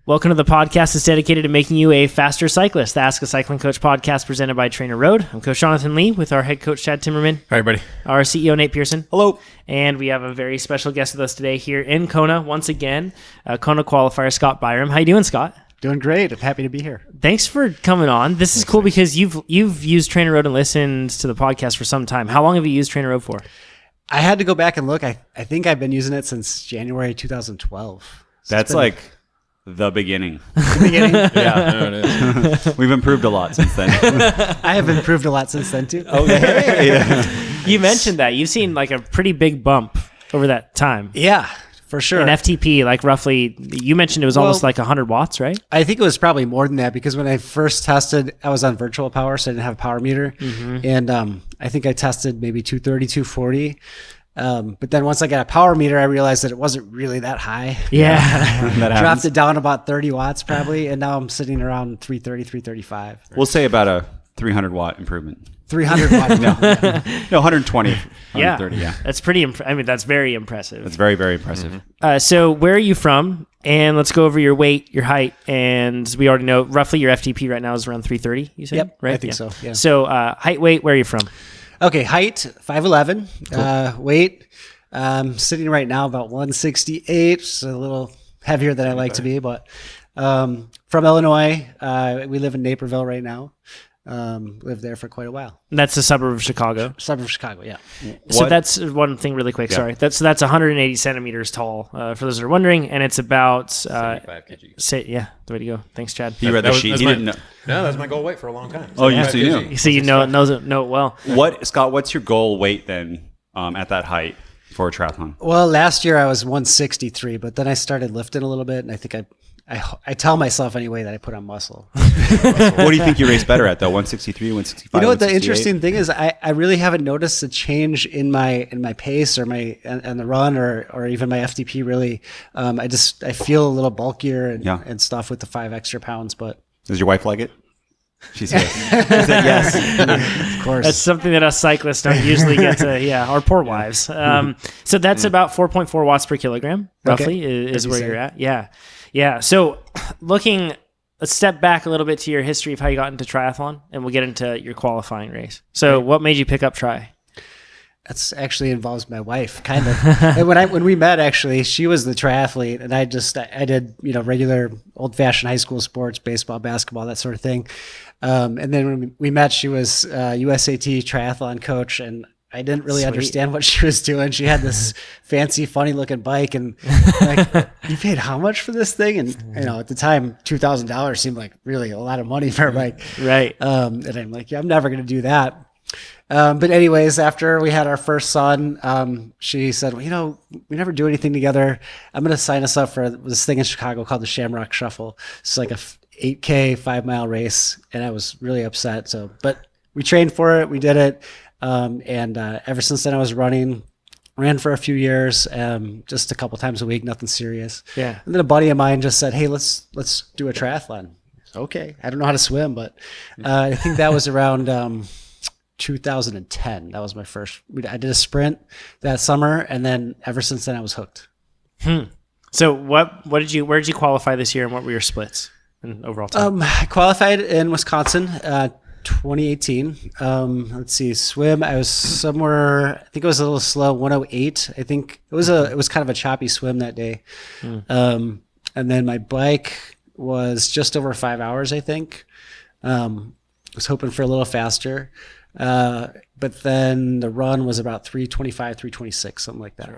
Welcome to the podcast that's dedicated to making you a faster cyclist. The Ask a Cycling Coach podcast presented by TrainerRoad. I'm Coach Jonathan Lee with our head coach, Chad Timmerman. Hi, everybody. Our CEO, Nate Pearson. Hello. And we have a very special guest with us today here in Kona, once again, Kona qualifier, Scott Byram. How you doing, Scott? Doing great. I'm happy to be here. Thanks for coming on. This is cool because you've used TrainerRoad and listened to the podcast for some time. How long have you used TrainerRoad for? I had to go back and look. I think I've been using it since January 2012. So That's like the beginning. the beginning. Yeah, it is. We've improved a lot since then. I have improved a lot since then too. Okay. You mentioned that. You've seen like a pretty big bump over that time. Yeah, for sure. And FTP, like roughly, you mentioned it was almost like 100 watts, right? I think it was probably more than that because when I first tested, I was on virtual power, so I didn't have a power meter. Mm-hmm. And I think I tested maybe 230, 240. But then once I got a power meter, I realized that it wasn't really that high. Yeah. Dropped it down about 30 watts probably. And now I'm sitting around 330, 335. We'll say about a 300 watt improvement. 300 watts. No, 120, 130, yeah. That's pretty, that's very impressive. That's very, very impressive. Mm-hmm. So where are you from? And let's go over your weight, your height, and we already know roughly your FTP right now is around 330, you said? Yep, right? I think so, yeah. So height, weight, where are you from? Okay, height, 5'11". Cool. Weight, sitting right now about 168, so a little heavier than I like to be, but from Illinois. We live in Naperville right now. Lived there for quite a while. And that's a suburb of Chicago. Suburb of Chicago, yeah. So that's one thing really quick, sorry. That's 180 centimeters tall, for those that are wondering, and it's about... 75 kg. Yeah, the way to go. Thanks, Chad. He read the sheet. He didn't know. No, that's my goal weight for a long time. Oh, you knew. So you know it well. Scott, what's your goal weight then at that height for a triathlon? Well, last year I was 163, but then I started lifting a little bit, and I think I tell myself anyway that I put on muscle. What do you think you race better at though? 163, 165? You know what the interesting thing is? I really haven't noticed a change in my pace or and the run or even my FTP really. I feel a little bulkier and stuff with the 5 extra pounds. But does your wife like it? She said yes. Of course. That's something that us cyclists don't usually get to, our poor wives. So that's about 4.4 watts per kilogram, roughly, is where you're at. Yeah. So looking a step back a little bit to your history of how you got into triathlon, and we'll get into your qualifying race. So what made you pick up tri? That's actually involves my wife, kind of. And when we met, actually, she was the triathlete, and I did regular old-fashioned high school sports, baseball, basketball, that sort of thing. And then when we met, she was USAT triathlon coach, and I didn't really understand what she was doing. She had this fancy, funny-looking bike, and like, you paid how much for this thing? And at the time, $2,000 seemed like really a lot of money for a bike, right? And I'm like, I'm never going to do that. But anyways, after we had our first son, she said, well, we never do anything together. I'm going to sign us up for this thing in Chicago called the Shamrock Shuffle. It's like a 8K 5-mile race, and I was really upset. But we trained for it. We did it. And ever since then I was ran for a few years, just a couple times a week, nothing serious. Yeah. And then a buddy of mine just said, hey, let's do a triathlon. Okay. I don't know how to swim, but, I think that was around, 2010. That was my first, I did a sprint that summer. And then ever since then I was hooked. So where did you qualify this year, and what were your splits in overall time? I qualified in Wisconsin, 2018. Let's see, swim. I was somewhere. I think it was a little slow. 108. I think it was kind of a choppy swim that day. And then my bike was just over 5 hours. I think. Was hoping for a little faster. But then the run was about 325, 326, something like that.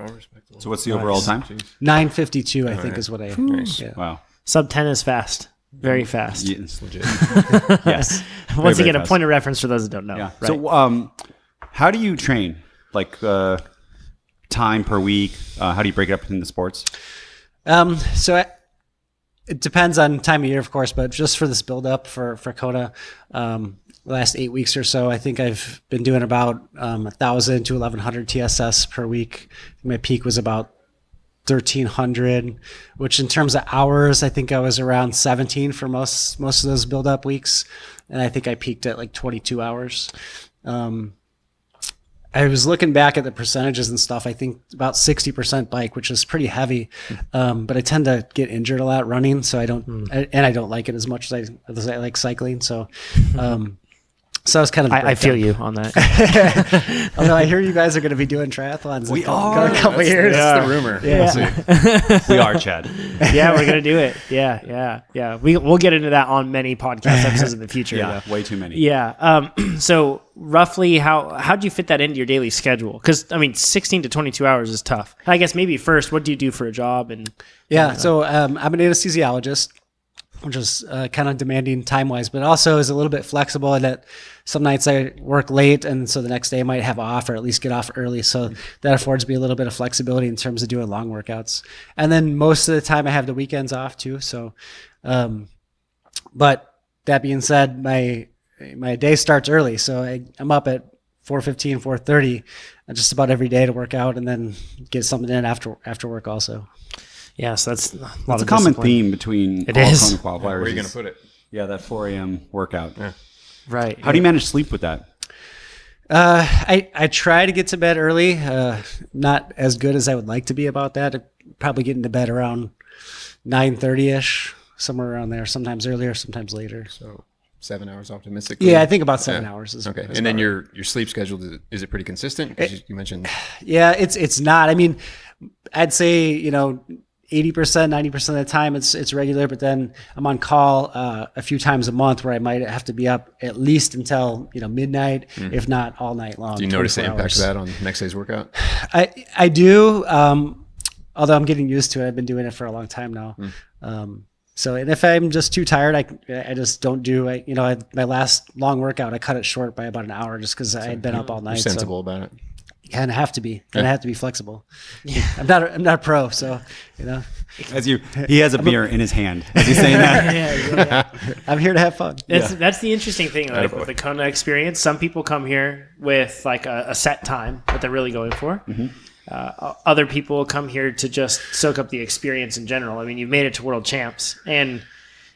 So what's the overall time? 952, I think, is what I. Yeah. Wow. Sub 10 is fast. Very fast. Yeah, it's legit. Yes. Once again, a point of reference for those that don't know. Yeah. Right. So, how do you train? Like time per week? How do you break it up into sports? It depends on time of year, of course, but just for this build up for Kona, the last 8 weeks or so, I think I've been doing about 1,000 to 1,100 TSS per week. My peak was about 1,300, which in terms of hours, I think I was around 17 for most of those build up weeks. And I think I peaked at like 22 hours. I was looking back at the percentages and stuff. I think about 60% bike, which is pretty heavy. But I tend to get injured a lot running, so I don't like it as much as I like cycling. So, so I was kind of. I feel you on that. Although I hear you guys are going to be doing triathlons. We in are. a couple years. That's the rumor. Yeah. We are, Chad. Yeah, we're gonna do it. Yeah. We'll get into that on many podcast episodes in the future. Yeah, though. way too many. Yeah. So roughly, how do you fit that into your daily schedule? Because 16 to 22 hours is tough. I guess maybe first, what do you do for a job? And So I'm an anesthesiologist, which is kind of demanding time-wise, but also is a little bit flexible in that some nights I work late, and so the next day I might have off or at least get off early. So that affords me a little bit of flexibility in terms of doing long workouts. And then most of the time I have the weekends off too. So, but that being said, my day starts early. So I'm up at 4:15, 4:30 just about every day to work out, and then get something in after work also. Yeah, so that's a common theme between all Kona qualifiers. Where are you going to put it? Yeah, that 4 a.m. workout. Yeah. Right. How do you manage sleep with that? I try to get to bed early. Not as good as I would like to be about that. I'd probably get into bed around 9:30ish, somewhere around there. Sometimes earlier, sometimes later. So 7 hours optimistically. Yeah, I think about 7 hours. Is okay. is And then about your sleep schedule, is it pretty consistent? 'Cause you mentioned. Yeah, it's not. I mean, I'd say 80%, 90% of the time it's regular, but then I'm on call a few times a month where I might have to be up at least until midnight, if not all night long. Do you notice the impact hours. of that on next day's workout? I do, although I'm getting used to it. I've been doing it for a long time now. So, and if I'm just too tired, I just don't do it. My last long workout, I cut it short by about an hour just because I had been up all night. You're sensible about it. Kind of have to be. Kind of have to be flexible. I'm not a pro, so He has a beer in his hand. Is he saying that? I'm here to have fun. That's the interesting thing, like with the Kona experience. Some people come here with like a set time that they're really going for. Other people come here to just soak up the experience in general. I mean, you've made it to World Champs, and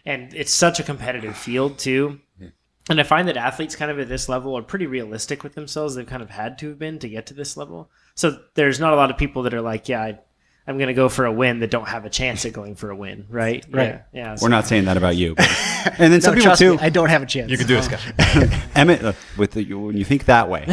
it's such a competitive field too. And I find that athletes kind of at this level are pretty realistic with themselves. They've kind of had to have been to get to this level. So there's not a lot of people that are like, I'm going to go for a win that don't have a chance at going for a win, right? Right. Yeah. We're not saying that about you. But. And then some people trust too. me, I don't have a chance. You can do it, Scott. Emmett, when you think that way.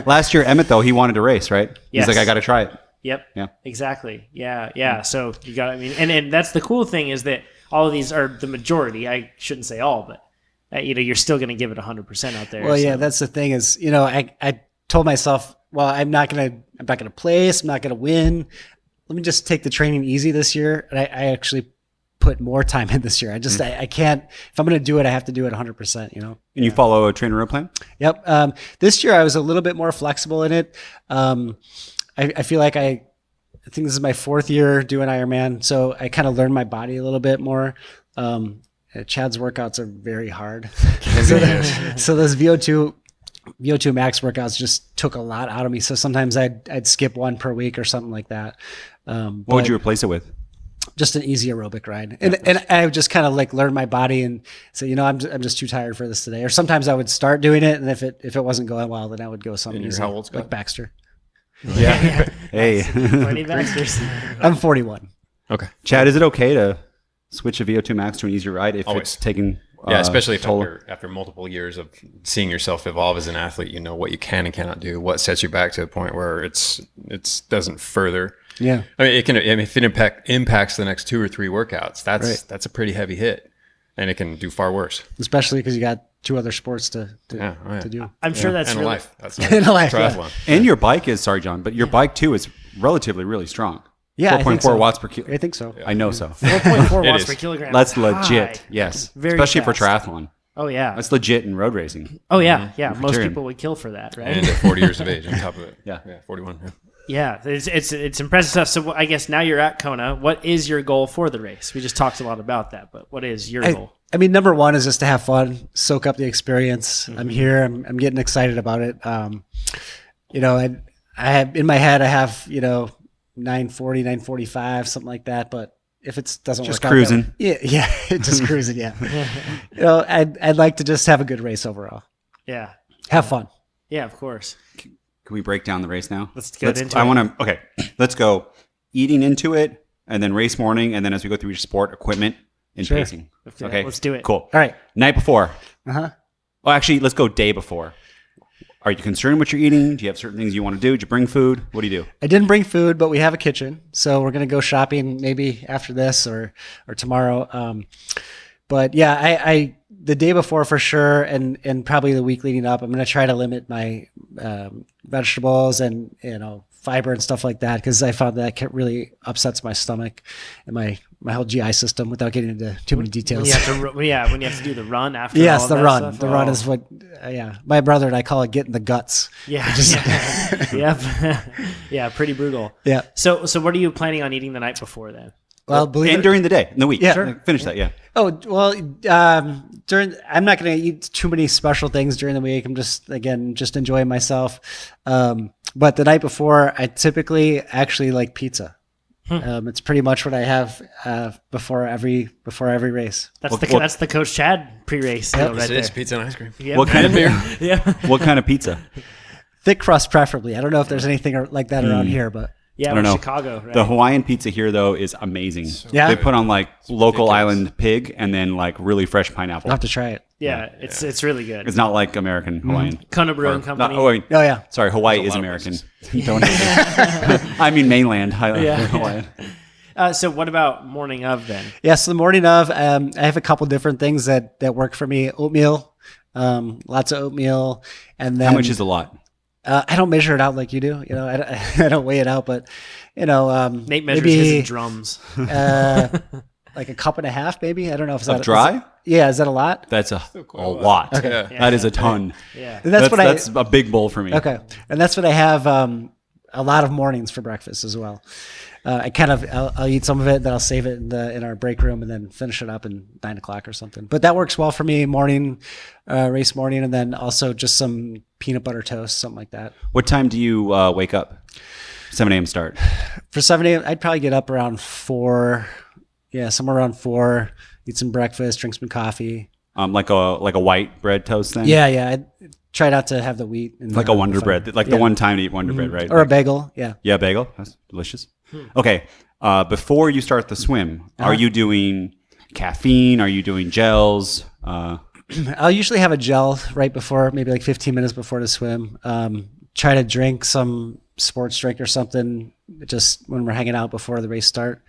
Last year, Emmett, though, he wanted to race, right? Yes. He's like, I got to try it. Yep. Yeah. Exactly. Yeah. So you got. And that's the cool thing is that all of these are the majority. I shouldn't say all, but you're still going to give it 100% out there. Well, yeah, that's the thing is, I told myself, well, I'm not going to place, I'm not going to win. Let me just take the training easy this year. And I actually put more time in this year. I can't, if I'm going to do it, I have to do it 100%, And you follow a TrainerRoad plan? Yep. This year I was a little bit more flexible in it. I feel like I think this is my 4th year doing Ironman. So I kind of learned my body a little bit more. Chad's workouts are very hard. So those VO2 max workouts just took a lot out of me. So sometimes I'd skip one per week or something like that. What would you replace it with? Just an easy aerobic ride. And I would just kind of like learn my body and say, I'm just too tired for this today. Or sometimes I would start doing it. And if it wasn't going well, then I would go something easy, how old, Scott? like Baxter. Yeah. Hey. Plenty of Baxters. I'm 41. Okay. Chad, is it okay to switch a VO2 max to an easier ride if Always. it's taking especially if toll? after multiple years of seeing yourself evolve as an athlete, you know what you can and cannot do, what sets you back to a point where it doesn't further. Yeah, I mean, if it impacts the next 2 or 3 workouts, that's a pretty heavy hit, and it can do far worse. Especially because you got 2 other sports to do. I'm sure that's and really, a life. That's in a life, triathlon. And your bike is, sorry, John, but your bike too is relatively really strong. Yeah, 4.4 watts per kilo. I think so. I know so. 4.4 watts is. per kilogram. That's is legit. high. Yes. Very Especially fast. for triathlon. Oh yeah. That's legit in road racing. Oh yeah. Yeah. Most Criterion. people would kill for that, right? And at 40 years of age on top of it. Yeah. 41. Yeah, it's impressive stuff. So I guess now you're at Kona. What is your goal for the race? We just talked a lot about that, but what is your goal? I mean, number one is just to have fun, soak up the experience. Mm-hmm. I'm here. I'm getting excited about it. I have in my head, I have 940, 945, something like that. But if it doesn't just work cruising. out, just cruising. Yeah, I'd like to just have a good race overall. Yeah, have fun. Yeah, of course. Can we break down the race now? Let's get into it. I want to. Okay, let's go eating into it, and then race morning, and then as we go through each sport, equipment and pacing. Okay, let's do it. Cool. All right. Night before. Uh-huh. Well, actually, let's go day before. Are you concerned what you're eating? Do you have certain things you want to do? Did you bring food? What do you do? I didn't bring food, but we have a kitchen, so we're gonna go shopping maybe after this or tomorrow. But yeah, I the day before for sure, and probably the week leading up, I'm gonna try to limit my vegetables and fiber and stuff like that, because I found that really upsets my stomach and my whole GI system without getting into too many details. When you have to do the run after. Yes, all of the that run. stuff. The run is what. My brother and I call it getting the guts. Yeah. Yeah. Pretty brutal. Yeah. So what are you planning on eating the night before then? Well, during the day, in the week. Yeah. Sure. Finish that. Yeah. Oh well, I'm not going to eat too many special things during the week. I'm just enjoying myself. But the night before, I typically actually like pizza. It's pretty much what I have before every race. That's the Coach Chad pre-race. Yep. Right there. It's pizza and ice cream. Yep. What kind of beer? Yeah. What kind of pizza? Thick crust, preferably. I don't know if there's anything like that around here, but Yeah, I don't know. Chicago, right? The Hawaiian pizza here, though, is amazing. Yeah. They put on like local ridiculous. island pig and then like really fresh pineapple. I'll have to try it. yeah, it's really good. It's not like American Hawaiian. Kona Brewing Company. Wait, Oh yeah. sorry, Hawaii is lot of American. Don't I mean mainland Yeah. Hawaiian. So what about morning of then? Yeah. So the morning of, I have a couple different things that work for me. Oatmeal, lots of oatmeal, and then How much is a lot? I don't measure it out like you do. I don't weigh it out, but Nate measures his in drums. like a cup and a half, maybe. I don't know if Of dry? Is that a lot? That's a lot. Okay. Yeah. That is a ton. Yeah. And that's a big bowl for me. Okay, and that's what I have a lot of mornings for breakfast as well. I'll eat some of it, then I'll save it in our break room, and then finish it up in 9 o'clock or something. But that works well for me. Morning, race morning, and then also just some peanut butter toast, something like that. What time do you wake up? 7 a.m. start. For 7 a.m., I'd probably get up around 4. Yeah, somewhere around 4. Eat some breakfast, drink some coffee. Like a white bread toast then? Yeah. I try not to have the wheat. Like a Wonder Bread. The one time to eat Wonder Bread, right? Or a bagel. Yeah. Yeah, bagel. That's delicious. Okay. Before you start the swim, are you doing caffeine? Are you doing gels? I'll usually have a gel right before, maybe like 15 minutes before the swim. Try to drink some sports drink or something just when we're hanging out before the race start.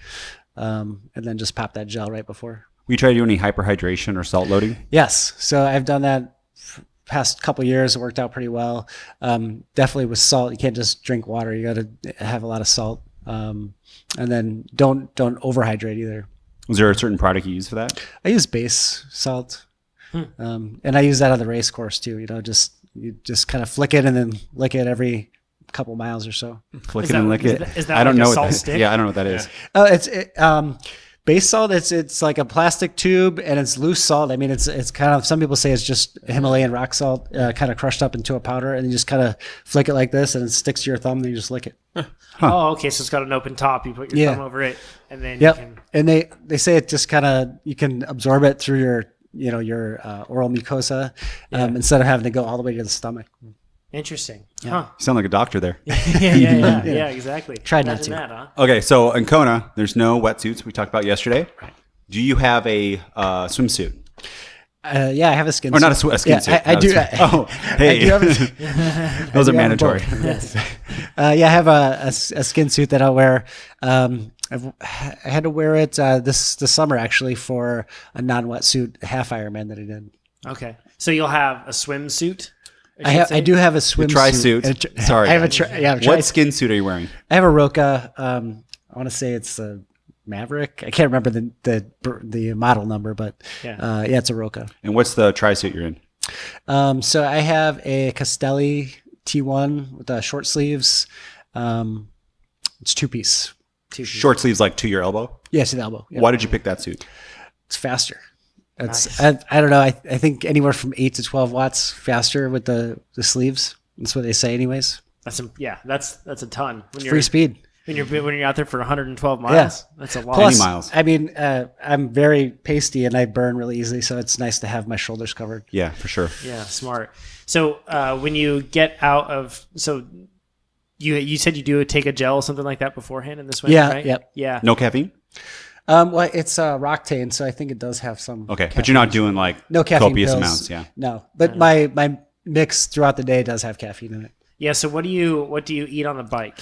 And then just pop that gel right before. We try to do any hyperhydration or salt loading? Yes. So I've done that past couple years. It worked out pretty well. Definitely with salt. You can't just drink water. You got to have a lot of salt. And then don't overhydrate either. Was there a certain product you use for that? I use base salt. And I use that on the race course too. You just kind of flick it and then lick it every couple miles or so. Flick it and lick it. Is that I don't like a know salt what that, stick? Yeah, I don't know what that is. Base salt. It's like a plastic tube and it's loose salt. I mean, it's kind of, some people say it's just Himalayan rock salt, kind of crushed up into a powder, and you just kind of flick it like this, and it sticks to your thumb, and you just lick it. Oh, okay. So it's got an open top. You put your thumb over it, and then Yep. you can. And they say it just kind of, you can absorb it through your oral mucosa, instead of having to go all the way to the stomach. Interesting. Yeah. Huh. You sound like a doctor there. Yeah, exactly. Try not Imagine to. that, huh? Okay, so in Kona, there's no wetsuits we talked about yesterday. Right. Do you have a swimsuit? Yeah, I have a skin Or suit. not a skin suit. I not do. a swim- Oh, hey. I do have Those are I do have mandatory. both. Yes. I have a skin suit that I'll wear. I had to wear it this summer actually for a non-wetsuit half Ironman that I did. Okay. So you'll have a swimsuit. I do have a swimsuit. Tri-suit. Sorry. I have a What skin suit are you wearing? I have a Roka. I want to say it's a Maverick. I can't remember the model number, but it's a Roka. And what's the tri-suit you're in? So I have a Castelli T1 with the short sleeves. It's 2-piece. Short sleeves like to your elbow? Yeah, to the elbow. Yeah. Why did you pick that suit? It's faster. It's Nice. I don't know. I think anywhere from 8 to 12 watts faster with the sleeves. That's what they say, anyways. That's a ton. When Free speed. When you're out there for 112 miles, Yeah. that's a lot. Plus, miles. I mean, I'm very pasty and I burn really easily, so it's nice to have my shoulders covered. Yeah, for sure. Yeah, smart. So when you get out of, so You said you do take a gel or something like that beforehand in the swim, Yeah, right? yep. Yeah. No caffeine? Well, it's Roctane, so I think it does have some. Okay, caffeine. but you're not doing like No caffeine copious pills. amounts, yeah. No, but my mix throughout the day does have caffeine in it. Yeah. So what do you eat on the bike?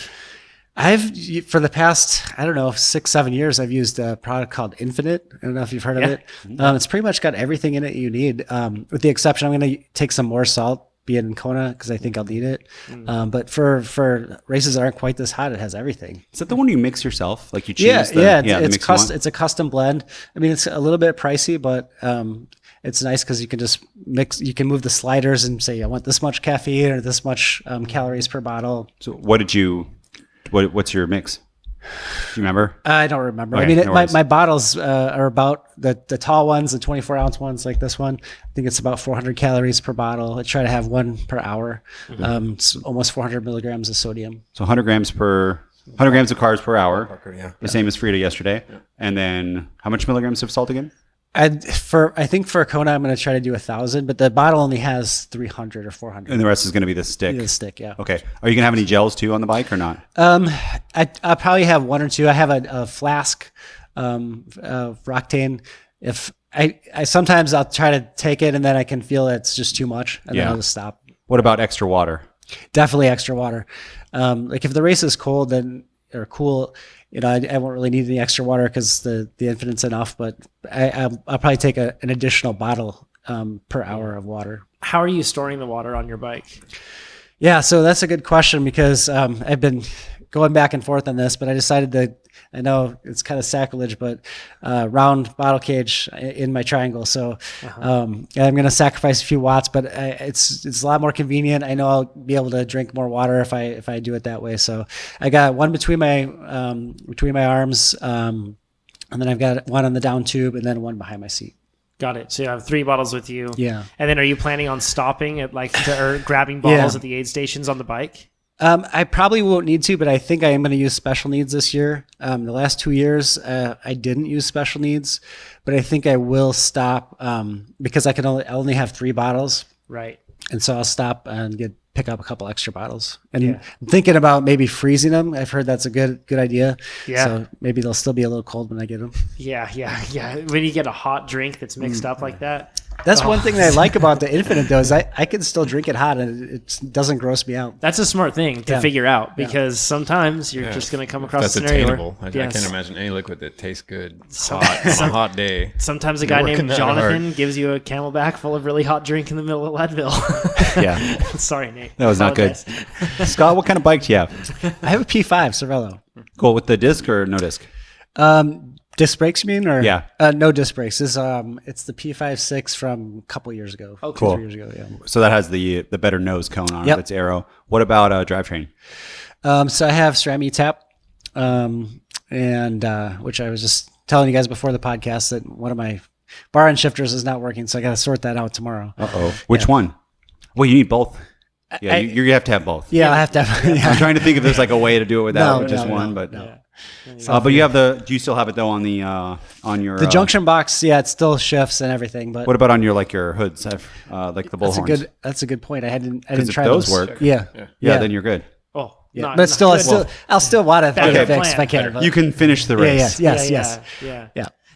For the past, I don't know, 6-7 years, I've used a product called Infinite. I don't know if you've heard of it. It's pretty much got everything in it you need, with the exception, I'm going to take some more salt, be it in Kona, because I think I'll need it. But for races that aren't quite this hot, it has everything. Is that the one you mix yourself? Like you choose It's a custom blend. I mean, it's a little bit pricey, but it's nice because you can just mix. You can move the sliders and say, I want this much caffeine or this much calories per bottle. So what's your mix? Do you remember? I don't remember. Okay, I mean, no worries. my bottles are about the tall ones, the 24-ounce ones like this one. I think it's about 400 calories per bottle. I try to have one per hour. It's almost 400 milligrams of sodium. So 100 grams of carbs per hour. Yeah. The same as Frida yesterday. Yeah. And then how much milligrams of salt again? I think for Kona, I'm going to try to do 1,000, but the bottle only has 300 or 400. And the rest is going to be the stick. The stick, yeah. Okay. Are you going to have any gels too on the bike or not? I probably have one or two. I have a flask of Roctane. If I sometimes I'll try to take it and then I can feel it's just too much and then I'll just stop. What about extra water? Definitely extra water. Like if the race is cold or cool, I won't really need any extra water because the Infinite's enough, but I'll probably take an additional bottle per hour of water. How are you storing the water on your bike? Yeah, so that's a good question because I've been going back and forth on this, but I decided that I know it's kind of sacrilege, but round bottle cage in my triangle. So I'm going to sacrifice a few watts, but it's a lot more convenient. I know I'll be able to drink more water if I do it that way. So I got one between my arms, and then I've got one on the down tube, and then one behind my seat. Got it. So you have 3 bottles with you. Yeah. And then are you planning on stopping at or grabbing bottles at the aid stations on the bike? I probably won't need to, but I think I am going to use special needs this year. The last 2 years, I didn't use special needs, but I think I will stop because I only have 3 bottles. Right. And so I'll stop and pick up a couple extra bottles. And I'm thinking about maybe freezing them. I've heard that's a good idea. Yeah. So maybe they'll still be a little cold when I get them. Yeah. When you get a hot drink that's mixed up like that. That's one thing that I like about the Infinite, though, is I can still drink it hot and it doesn't gross me out. That's a smart thing to figure out because sometimes you're just going to come across that's a scenario attainable. I can't imagine any liquid that tastes good on a hot day. Sometimes a guy named Jonathan gives you a Camelback full of really hot drink in the middle of Leadville. Yeah. Sorry, Nate. That was not good. Scott, what kind of bike do you have? I have a P5 Cervelo. Cool. With the disc or no disc? Disc brakes, you mean? Or yeah. No disc brakes. It's the P56 from a couple years ago. Oh, cool. 2-3 years ago, yeah. So that has the better nose cone on it. That's Aero. What about drivetrain? So I have SRAM E-TAP, and which I was just telling you guys before the podcast that one of my bar end shifters is not working, so I got to sort that out tomorrow. Uh-oh. Which one? Well, you need both. Yeah, you have to have both. Yeah, I have to have. Yeah. I'm trying to think if there's like a way to do it without just one, but. No. But you have do you still have it though on the on your junction box? Yeah, it still shifts and everything. But what about on your hoods, like the bullhorns? That's a good point. I didn't try those. Work. Yeah, then you're good. Oh, yeah. But still, I'll still want to get it fixed if I can. You can finish the race. Yes.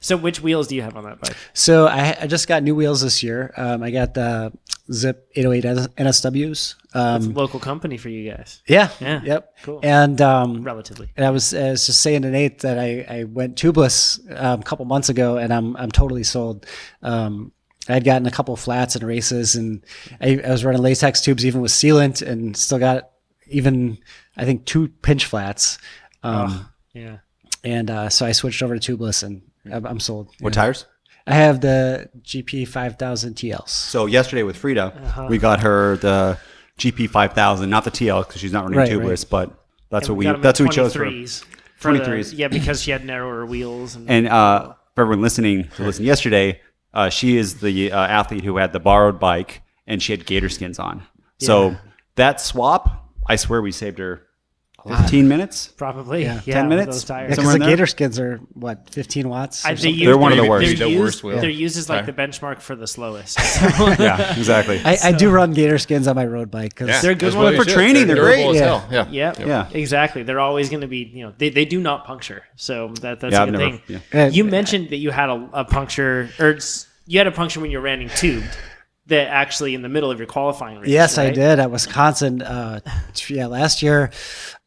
So which wheels do you have on that bike? So I just got new wheels this year. I got the Zip 808 NSWs. That's a local company for you guys. Yeah. Yep. Cool. And relatively. And I was just saying to Nate that I went tubeless a couple months ago, and I'm totally sold. I had gotten a couple flats in races, and I was running latex tubes even with sealant, and still got even I think 2 pinch flats. Yeah. And so I switched over to tubeless, and I'm sold. What tires? I have the GP 5000 TLs. So yesterday with Frida, we got her the GP 5000, not the TL because she's not running tubeless, but that's what we chose for 23s. Yeah, because she had narrower wheels. And for everyone listening to listen yesterday, she is the athlete who had the borrowed bike and she had gator skins on. So that swap, I swear we saved her 15 minutes? Probably. Yeah. 10 minutes? Those tires. Because Somewhere the in there? Gator skids are, what, 15 watts? They're one of the worst. Maybe the worst wheel. They're used as like Tire. the benchmark for the slowest. Yeah, exactly. I do run Gator skins on my road bike because They're good That's ones what you for should. training, they're durable great. as Yeah. hell. Yeah. Yep. Yeah. Exactly. They're always going to be, they do not puncture. So that's Yeah, a I've good never- thing. yeah. You mentioned that you had a puncture, or you had a puncture when you were running tubed, that actually in the middle of your qualifying race. Yes, I right? did at Wisconsin. Last year,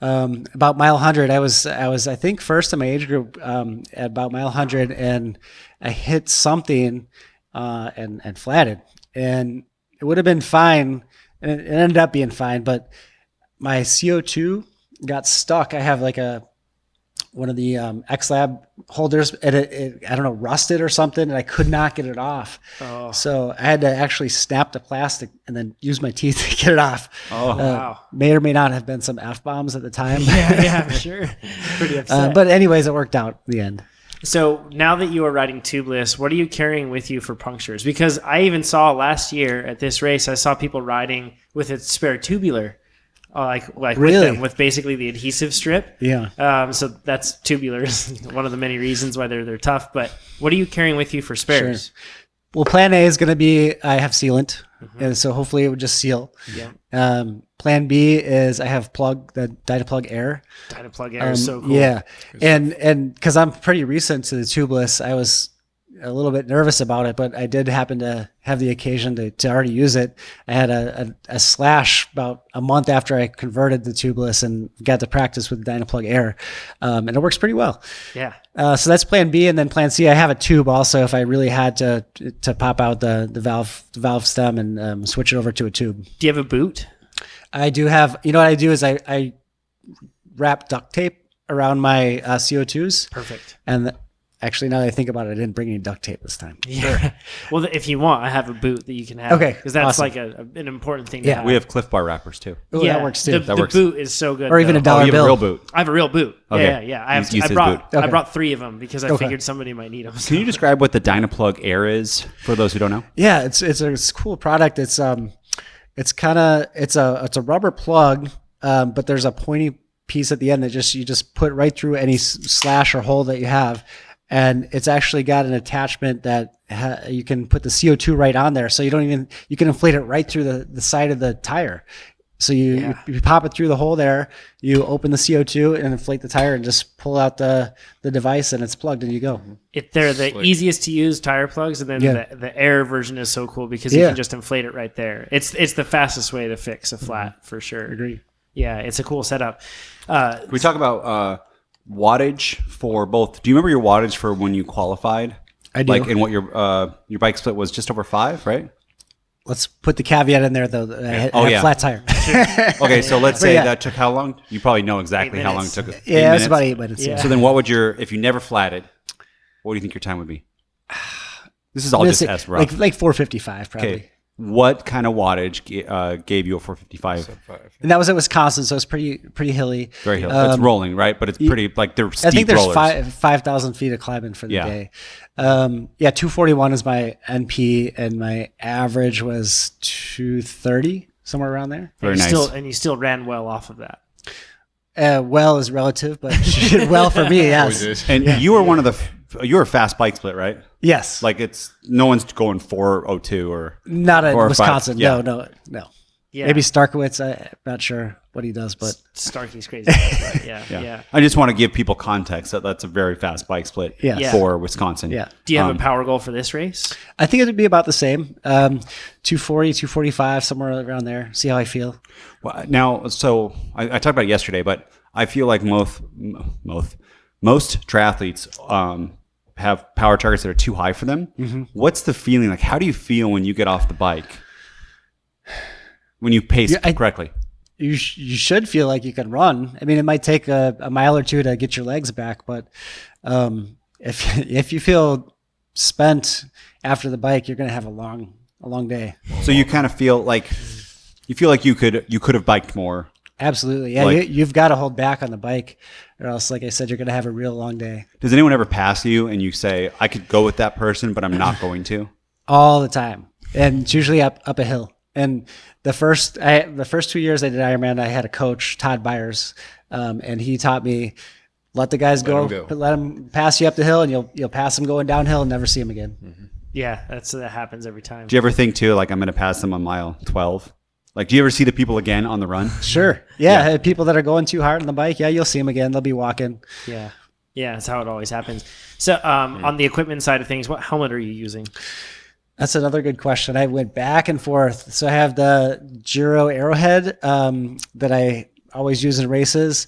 about mile 100, I was I think first in my age group at about mile 100, and I hit something and flatted, and it would have been fine, and it ended up being fine, but my CO2 got stuck. I have like one of the X-Lab holders, and it I don't know, rusted or something, and I could not get it off. Oh. So I had to actually snap the plastic and then use my teeth to get it off. Oh, Wow. May or may not have been some F-bombs at the time. Yeah, I'm sure. Pretty upset. But anyways, it worked out in the end. So now that you are riding tubeless, what are you carrying with you for punctures? Because I even saw last year at this race, I saw people riding with a spare tubular, like with Really? them, with basically the adhesive strip. Yeah. So that's tubulars, one of the many reasons why they're tough. But what are you carrying with you for spares? Well, plan A is going to be I have sealant, and so hopefully it would just seal. Yeah. Plan B is I have the Dynaplug Air. Dynaplug Air is so cool. Yeah, and because I'm pretty recent to the tubeless, I was a little bit nervous about it, but I did happen to have the occasion to already use it. I had a slash about a month after I converted the tubeless and got to practice with Dynaplug Air, and it works pretty well. Yeah. So that's plan B, and then plan C, I have a tube also if I really had to pop out the valve stem and switch it over to a tube. Do you have a boot? I do have, what I do is I wrap duct tape around my CO2s. Perfect. And actually, now that I think about it, I didn't bring any duct tape this time. Yeah. Well, if you want, I have a boot that you can have. Okay, Because that's awesome. like an important thing to Yeah, have. we have Cliff Bar wrappers too. Oh, yeah, that works too. The works. boot is so good. Or even though. a dollar you have bill. a real boot. I have a real boot. Okay. Yeah. I Use his brought boot. Okay. I brought 3 of them because I Okay. figured somebody might need them. Can you describe what the Dynaplug Air is for those who don't know? Yeah, it's a cool product. It's a rubber plug, but there's a pointy piece at the end that you just put right through any slash or hole that you have, and it's actually got an attachment that you can put the CO2 right on there, so you can inflate it right through the side of the tire. So you pop it through the hole there, you open the CO2 and inflate the tire and just pull out the device and it's plugged and you go. They're the easiest to use tire plugs, and then the air version is so cool because you can just inflate it right there. It's the fastest way to fix a flat for sure. Agree. Yeah, it's a cool setup. Can we talk about wattage for both? Do you remember your wattage for when you qualified? I do. Like, and what your bike split was just over 5, right? Let's put the caveat in there though. I had flat tire. Okay, so let's say Yeah. that took how long? You probably know exactly 8 how long it minutes. took. Yeah, it was minutes? about 8 minutes. Yeah. So then, what would if you never flatted? What do you think your time would be? This is all just as rough. like 455 probably. Okay, what kind of wattage gave you a 455? And that was at Wisconsin, so it's pretty hilly. Very hilly. It's rolling, right? But it's pretty like they're steep I think there's rollers. 5,000 feet of climbing for the day. 241 is my NP, and my average was 230, somewhere around there. Very nice. And you still ran well off of that. Well is relative, but well for me, yes. And you were one of you were a fast bike split, right? Yes. Like no one's going 402 or Not at 4 or 5. Wisconsin. Yeah. No. Yeah. Maybe Starkowitz. I'm not sure what he does, but Starkey's crazy. But yeah. I just want to give people context that that's a very fast bike split Yeah. for Wisconsin. yeah. Do you have a power goal for this race? I think it would be about the same. 240, 245, somewhere around there. See how I feel. Well, now, so I talked about it yesterday, but I feel like most triathletes have power targets that are too high for them. Mm-hmm. What's the feeling like? How do you feel when you get off the bike? When you pace correctly? You should feel like you can run. I mean, it might take a mile or two to get your legs back, but if you feel spent after the bike, you're going to have a long day. So you kind of feel like you could have biked more. Absolutely. Yeah. You've got to hold back on the bike, or else, like I said, you're going to have a real long day. Does anyone ever pass you and you say, I could go with that person, but I'm not going to? All the time. And it's usually up a hill. And the first 2 years I did Ironman, I had a coach, Todd Byers, and he taught me, let the guys go, let them pass you up the hill, and you'll pass them going downhill and never see them again. Mm-hmm. Yeah, that happens every time. Do you ever think too, like, I'm going to pass them on mile 12? Like, do you ever see the people again on the run? Sure. Yeah. People that are going too hard on the bike, yeah, you'll see them again. They'll be walking. Yeah. Yeah, that's how it always happens. So on the equipment side of things, what helmet are you using? That's another good question. I went back and forth. So I have the Giro Arrowhead that I always use in races,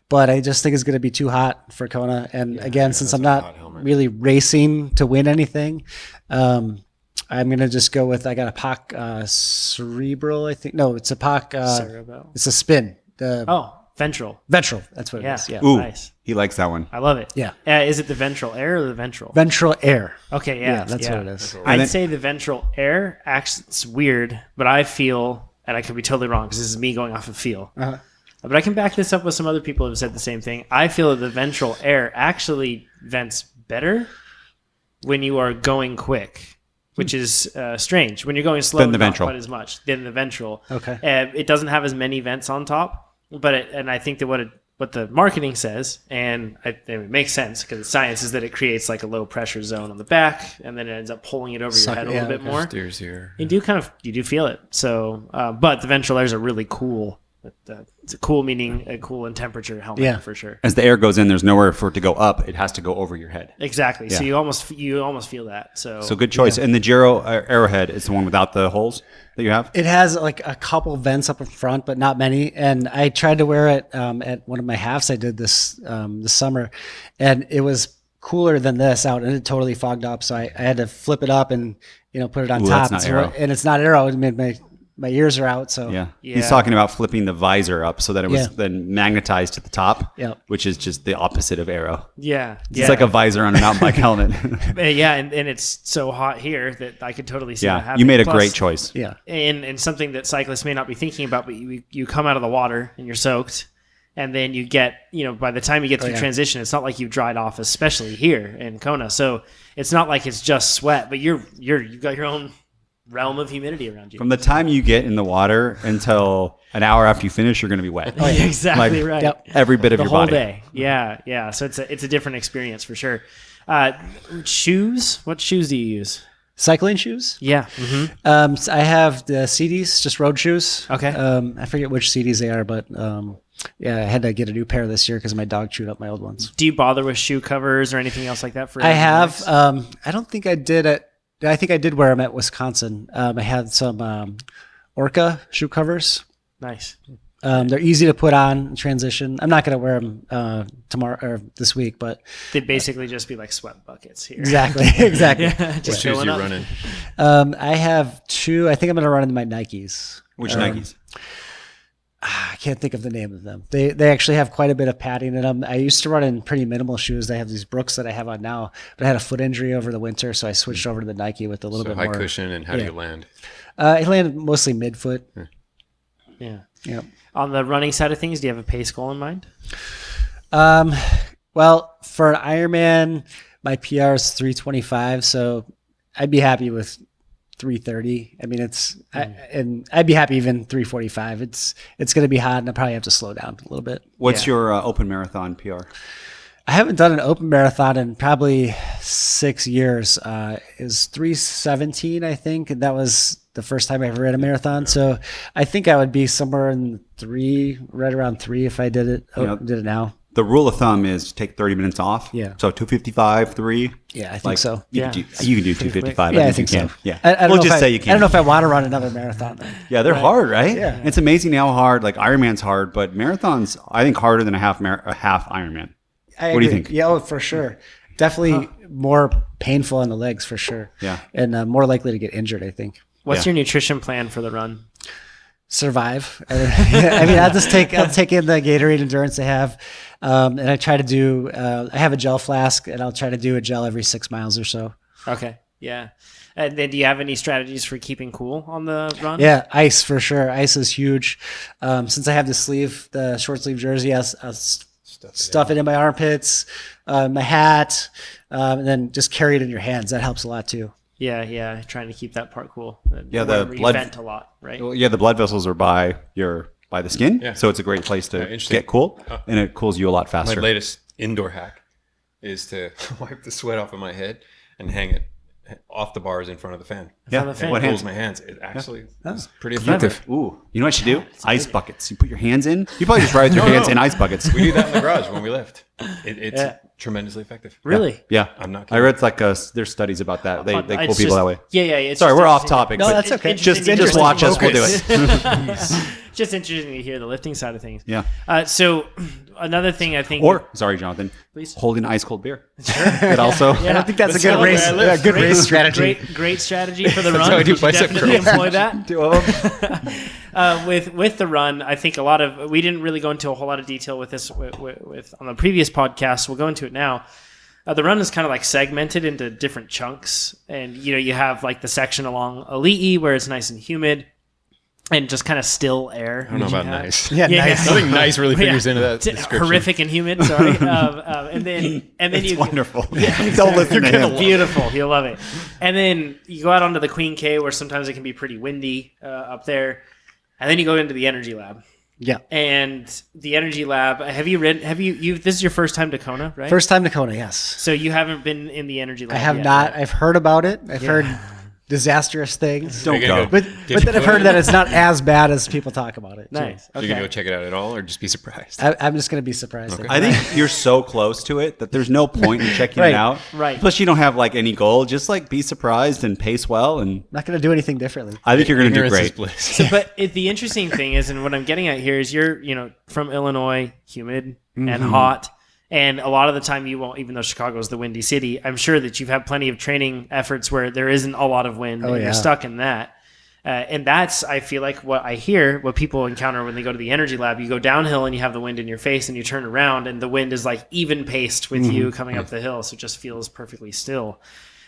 but I just think it's going to be too hot for Kona. And again, since I'm not really racing to win anything, I'm going to just go with, I got a POC Cerebral, I think. No, it's a POC. Cerebral. It's a spin. Ventral. Ventral. That's what it is. Yeah. Ooh, nice. He likes that one. I love it. Yeah. Is it the Ventral Air or the Ventral? Ventral Air. Okay, yeah. That's what it is. I'd say the Ventral Air, actually, it's weird, but I feel, and I could be totally wrong because this is me going off of feel, but I can back this up with some other people who have said the same thing. I feel that the Ventral Air actually vents better when you are going quick, which is strange. When you're going slow, Than the not Ventral. quite as much than the Ventral. Okay. It doesn't have as many vents on top, but and I think that what the marketing says, and it makes sense because it's science, is that it creates like a low pressure zone on the back, and then it ends up pulling it over your head a little bit more. Steers here. You do feel it. So, but the Ventral Airs are really cool. It's a cool, meaning a cool in temperature helmet for sure. As the air goes in, there's nowhere for it to go up. It has to go over your head. Exactly. Yeah. So you almost feel that. So good choice. And the Giro Arrowhead is the one without the holes that you have? It has like a couple vents up in front, but not many. And I tried to wear it at one of my halves I did this summer, and it was cooler than this out, and it totally fogged up. So I had to flip it up and put it on top. That's not Aero. And it's not Aero. It made my ears are out. So yeah. He's talking about flipping the visor up so that it was then magnetized to the top, which is just the opposite of Aero. Yeah. It's like a visor on a mountain bike helmet. Yeah, and it's so hot here that I could totally see that happening. You made a great choice. Yeah. And something that cyclists may not be thinking about, but you come out of the water and you're soaked, and then you get, by the time you get through transition, it's not like you've dried off, especially here in Kona. So it's not like it's just sweat, but you've got your own realm of humidity around you. From the time you get in the water until an hour after you finish, you're going to be wet. Exactly right. Yep. Every bit of your body. The whole day. Yeah. So it's a different experience for sure. Shoes. What shoes do you use? Cycling shoes? Yeah. Mm-hmm. So I have the CDs, just road shoes. Okay. I forget which CDs they are, but I had to get a new pair this year because my dog chewed up my old ones. Do you bother with shoe covers or anything else like that? I have. I don't think I did it. I think I did wear them at Wisconsin. I had some Orca shoe covers. Nice. They're easy to put on in transition. I'm not going to wear them tomorrow or this week, but they'd basically just be like sweat buckets here. Exactly. Just what shoes you running? I have two. I think I'm going to run in my Nikes. Which Nikes? I can't think of the name of them. They actually have quite a bit of padding in them. I used to run in pretty minimal shoes. I have these Brooks that I have on now, but I had a foot injury over the winter, so I switched over to the Nike with a little bit high more cushion. And how do you land? I landed mostly midfoot. Yeah. Yep. On the running side of things, do you have a pace goal in mind? Well, for an Ironman, my PR is 325, so I'd be happy with 330. I mean, and I'd be happy even 345. It's going to be hot, and I'll probably have to slow down a little bit. What's your open marathon PR? I haven't done an open marathon in probably 6 years. It was 317, I think, and that was the first time I ever ran a marathon. So I think I would be somewhere in right around 3 if I did it. Did it now. The rule of thumb is take 30 minutes off. Yeah. So 255, 3. Yeah, I think so. You can do 255. Yeah, I think so. Yeah. We'll just say you can. I don't know if I want to run another marathon though. Yeah, they're hard, right? Yeah. It's amazing how hard, like Ironman's hard, but marathons, I think, harder than a half Ironman. What do you think? Yeah, for sure. Definitely more painful on the legs for sure. Yeah. And more likely to get injured, I think. What's your nutrition plan for the run? Survive. I mean, I'll take in the Gatorade Endurance I have. And I try to do, I have a gel flask and I'll try to do a gel every 6 miles or so. Okay. Yeah. And then do you have any strategies for keeping cool on the run? Yeah. Ice for sure. Ice is huge. Since I have the short sleeve jersey, I'll stuff it in my armpits, my hat, and then just carry it in your hands. That helps a lot too. Yeah. Trying to keep that part cool. Yeah, the blood vent a lot, right? Well, yeah, the blood vessels are by the skin, so it's a great place to get cool, and it cools you a lot faster. My latest indoor hack is to wipe the sweat off of my head and hang it off the bars in front of the fan. Yeah, it cools my hands. It actually is pretty effective. Ooh, you know what you do? Ice buckets. You put your hands in. You probably just ride with your hands in ice buckets. We do that in the garage when we lift. It's tremendously effective. Really? Yeah. I'm not kidding. I read there's studies about that. They cool people that way. Yeah. Sorry, we're off topic. No, that's okay. Just watch us. We'll do it. Just interesting to hear the lifting side of things. Yeah. So another thing I think. Sorry, Jonathan. Please. Holding ice cold beer. Sure. It also. I don't think that's a good race. Good race strategy. Great strategy for the run. how I do You should bicep definitely curls. employ that. 2 of them. With the run, I think we didn't really go into a whole lot of detail with this with on the previous podcast. We'll go into it now. The run is kind of like segmented into different chunks, and you have like the section along Ali'i where it's nice and humid and just kind of still air. I don't know about nice. Yeah, nice. I think nice really figures into that description. Horrific and humid. Sorry, and then It's you wonderful. Don't listen to him. Beautiful. You'll love it. And then you go out onto the Queen K where sometimes it can be pretty windy up there. And then you go into the energy lab. Yeah. And the energy lab, this is your first time to Kona, right? First time to Kona, yes. So you haven't been in the energy lab I have yet, not. right? I've heard about it. I've heard disastrous things. Don't go. But then I've heard that it's not as bad as people talk about it. too. Nice. Are you going to go check it out at all or just be surprised? I'm just going to be surprised. I think you're so close to it that there's no point in checking Right. it out. Right. Plus, you don't have like any goal. Just like be surprised and pace well, and I'm not going to do anything differently. I think you're going to do Ignorance is great. bliss. But the interesting thing is, and what I'm getting at here is you're, from Illinois, humid and hot. And a lot of the time you won't, even though Chicago is the windy city, I'm sure that you've had plenty of training efforts where there isn't a lot of wind and you're stuck in that. And that's, I feel like what people encounter when they go to the energy lab. You go downhill and you have the wind in your face and you turn around and the wind is like even paced with you coming up the hill. So it just feels perfectly still.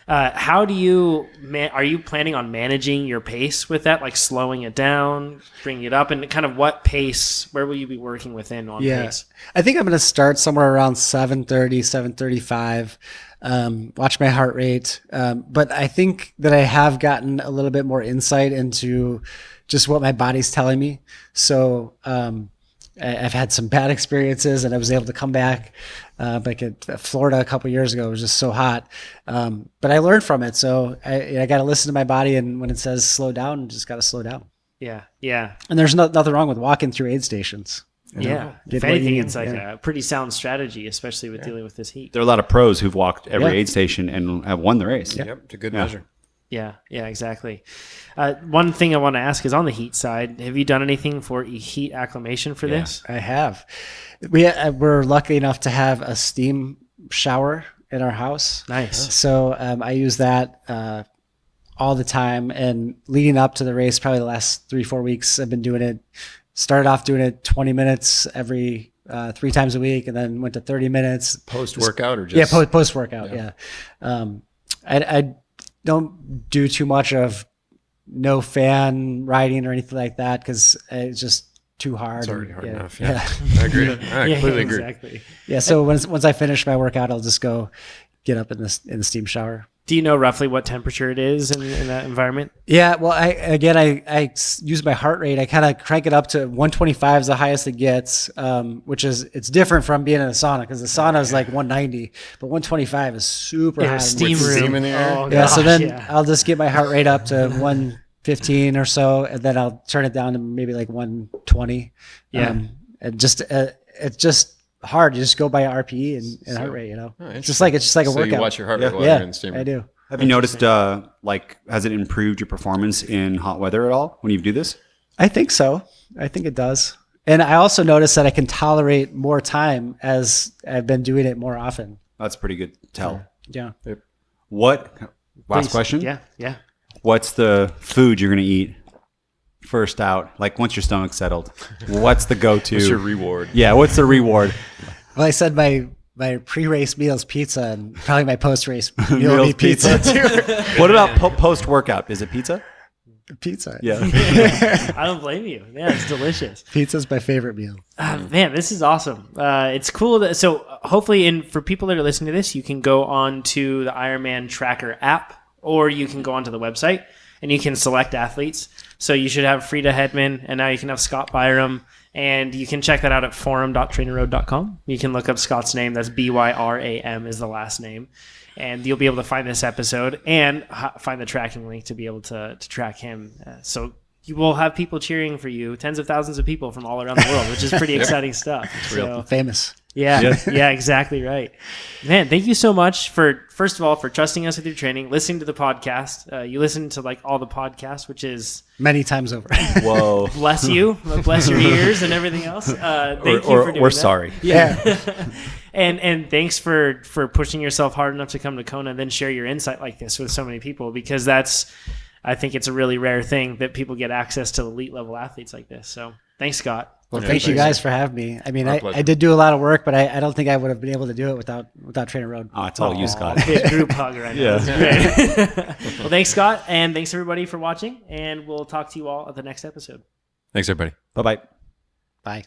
How do you, are you planning on managing your pace with that? Like slowing it down, bringing it up, and kind of what pace, where will you be working within on pace? I think I'm going to start somewhere around 7:30, 7:35, watch my heart rate. But I think that I have gotten a little bit more insight into just what my body's telling me. So, I've had some bad experiences and I was able to come back. Like at Florida a couple of years ago, it was just so hot. But I learned from it. So I got to listen to my body. And when it says slow down, just got to slow down. Yeah. Yeah. And there's nothing wrong with walking through aid stations. Yeah. If anything, it's like a pretty sound strategy, especially with dealing with this heat. There are a lot of pros who've walked every aid station and have won the race. Yep, it's a good measure. Yeah, exactly. One thing I want to ask is on the heat side, have you done anything for heat acclimation for this? I have. We're lucky enough to have a steam shower in our house. Nice. So I use that all the time. And leading up to the race, probably the last 3-4 weeks, I've been doing it. Started off doing it 20 minutes every 3 times a week, and then went to 30 minutes. Post-workout or just? Yeah, post-workout, yeah. I don't do too much of no fan riding or anything like that because it's just too hard. It's already hard enough. Yeah. I agree. I completely agree. Exactly. Yeah. So once I finish my workout, I'll just go get up in the steam shower. Do you know roughly what temperature it is in that environment? Yeah. Well, I use my heart rate. I kind of crank it up to 125 is the highest it gets, which is, it's different from being in a sauna because the sauna is like 190, but 125 is super hot. Steam With room. steam in the air? Oh, Yeah. So gosh, then I'll just get my heart rate up to 115 or so, and then I'll turn it down to maybe like 120. Yeah. And just it's just hard. You just go by RPE and heart rate. It's just like a So workout. you watch your heart rate while you're in the steam room. I do. Have you noticed, has it improved your performance in hot weather at all when you do this? I think so. I think it does. And I also noticed that I can tolerate more time as I've been doing it more often. That's pretty good tell. Yeah. Last question? Yeah. What's the food you're going to eat first out? Like once your stomach's settled, what's the go-to? What's your reward? Yeah, what's the reward? Well, I said my pre-race meal is pizza, and probably my post-race meal will be pizza too. What about post-workout? Is it pizza? Pizza. Yeah. I don't blame you. Yeah, it's delicious. Pizza's my favorite meal. Man, this is awesome. It's cool. So hopefully, for people that are listening to this, you can go on to the Ironman Tracker app or you can go onto the website and you can select athletes. So you should have Frida Hedman, and now you can have Scott Byram, and you can check that out at forum.trainerroad.com. You can look up Scott's name. That's Byram is the last name. And you'll be able to find this episode and find the tracking link to be able to track him. So you will have people cheering for you, tens of thousands of people from all around the world, which is pretty exciting stuff. It's real. Famous. Yeah, yeah, exactly right. Man, thank you so much for, first of all, for trusting us with your training, listening to the podcast. You listen to like all the podcasts, which is many times over. Whoa. Bless you. Bless your ears and everything else. Thank you for doing we're that. sorry. Yeah. And thanks for pushing yourself hard enough to come to Kona and then share your insight like this with so many people, because I think it's a really rare thing that people get access to elite level athletes like this. So thanks, Scott. Well, thank you guys for having me. I mean, I did do a lot of work, but I don't think I would have been able to do it without TrainerRoad. Oh, it's all you, Scott. Big group hug right now. Yeah. That's great. Well, thanks, Scott. And thanks, everybody, for watching. And we'll talk to you all at the next episode. Thanks, everybody. Bye-bye. Bye.